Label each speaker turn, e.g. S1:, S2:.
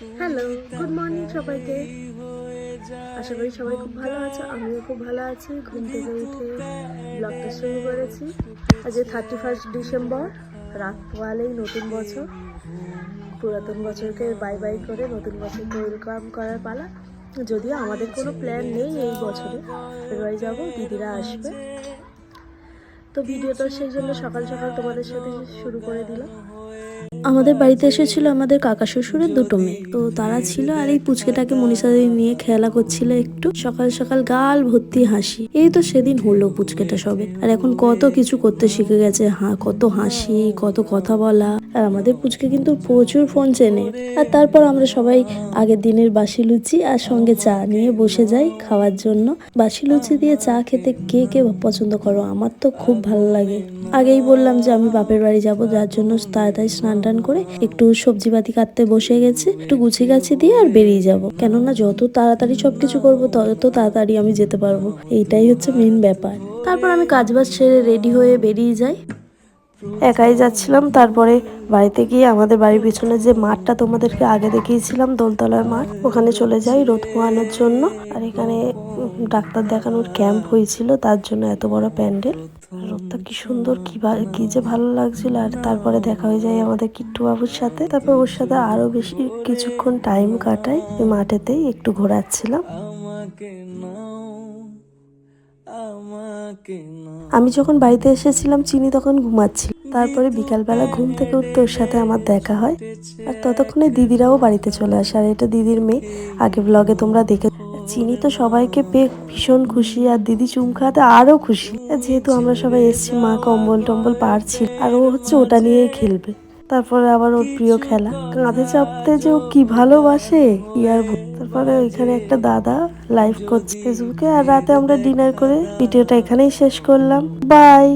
S1: Hello, good morning সবাইকে। আশা করি সবাই খুব ভালো আছো, আমিও খুব ভালো আছি। ঘুম থেকে উঠে ব্লগটা শুরু করেছি। আজ 31 ডিসেম্বর, রাত পোয়ালেই নতুন বছর। পুরাতন বছরকে বাই বাই করে নতুন বছরকে ওয়েলকাম করার পালা। যদিও আমাদের কোনো প্ল্যান নেই এই বছরে, বাড়ি যাবো, দিদিরা আসবে। তো ভিডিওটা সেই জন্য সকাল সকাল তোমাদের সাথে শুরু করে দিলাম। আমাদের বাড়িতে এসেছিল আমাদের কাকা শ্বশুরের দুটো মেয়ে, তো তারা ছিল আর এই পুচকেটাকে মনীষা দিদি নিয়ে খেলা করছিল। একটু সকাল সকাল গাল ভর্তি হাসি। এই তো সেদিন হলো পুচকেটা সবে, আর এখন কত কিছু করতে শিখে গেছে। কত হাসি, কত কথা বলা। আর আমাদের পুচকে কিন্তু প্রচুর ফোন চেনে। আর তারপর আমরা সবাই আগের দিনের বাসি লুচি আর সঙ্গে চা নিয়ে বসে যাই খাওয়ার জন্য। বাসি লুচি দিয়ে চা খেতে কে কে পছন্দ করো? আমার তো খুব ভালো লাগে। আগেই বললাম যে আমি বাপের বাড়ি যাব, যার জন্য তাড়াতাড়ি স্নান টান করে একটু সবজি পাতি কাটতে বসে গেছি। একটু গুছি গাছি দিয়ে আর বেরিয়ে যাব, কেননা যত তাড়াতাড়ি সবকিছু করবো তত তাড়াতাড়ি আমি যেতে পারবো। এইটাই হচ্ছে মেন ব্যাপার। তারপর আমি কাজবাজ সেরে রেডি হয়ে বেরিয়ে যাই। একাই যাচ্ছিলাম। তারপরে বাড়িতে গিয়ে আমাদের বাড়ির পিছনে যে মাঠটা তোমাদেরকে আগে দেখিয়েছিলাম, দোলতলার মাঠ, ওখানে চলে যাই রোদ পোহানোর জন্য। আর এখানে ডাক্তার দেখানোর ক্যাম্প হয়েছিল, তার জন্য এত বড় প্যান্ডেল। রোদটা কি সুন্দর, কি যে ভালো লাগছিল। আর তারপরে দেখা হয়ে যায় আমাদের কিট্টু বাবুর সাথে। তারপর ওর সাথে আরো বেশি কিছুক্ষণ টাইম কাটাই মাঠেতেই একটু ঘোরাচ্ছিলাম। আমি যখন বাড়িতে এসেছিলাম চিনি তখন ঘুমাচ্ছিল। তারপরে বিকালবেলা ঘুম থেকে উঠতে ওর সাথে আমার দেখা হয়। আর ততক্ষণে দিদিরাও বাড়িতে চলে আসে। আর এটা দিদির মেয়ে, আগে ব্লগে তোমরা দেখে। চিনি তো সবাইকে পেয়ে ভীষণ খুশি, আর দিদি চুম খাওয়াতে আরো খুশি। যেহেতু আমরা সবাই এসেছি, মা কম্বল টম্বল পারছি, আর ও হচ্ছে ওটা নিয়েই খেলবে। তারপরে আবার ওর প্রিয় খেলা কাঁধে চাপতে যে ও কি ভালোবাসে কি আর। তারপরে ওইখানে একটা দাদা লাইভ করছে ফেসবুকে। আর রাতে আমরা ডিনার করে ভিডিওটা এখানেই শেষ করলাম। বাই।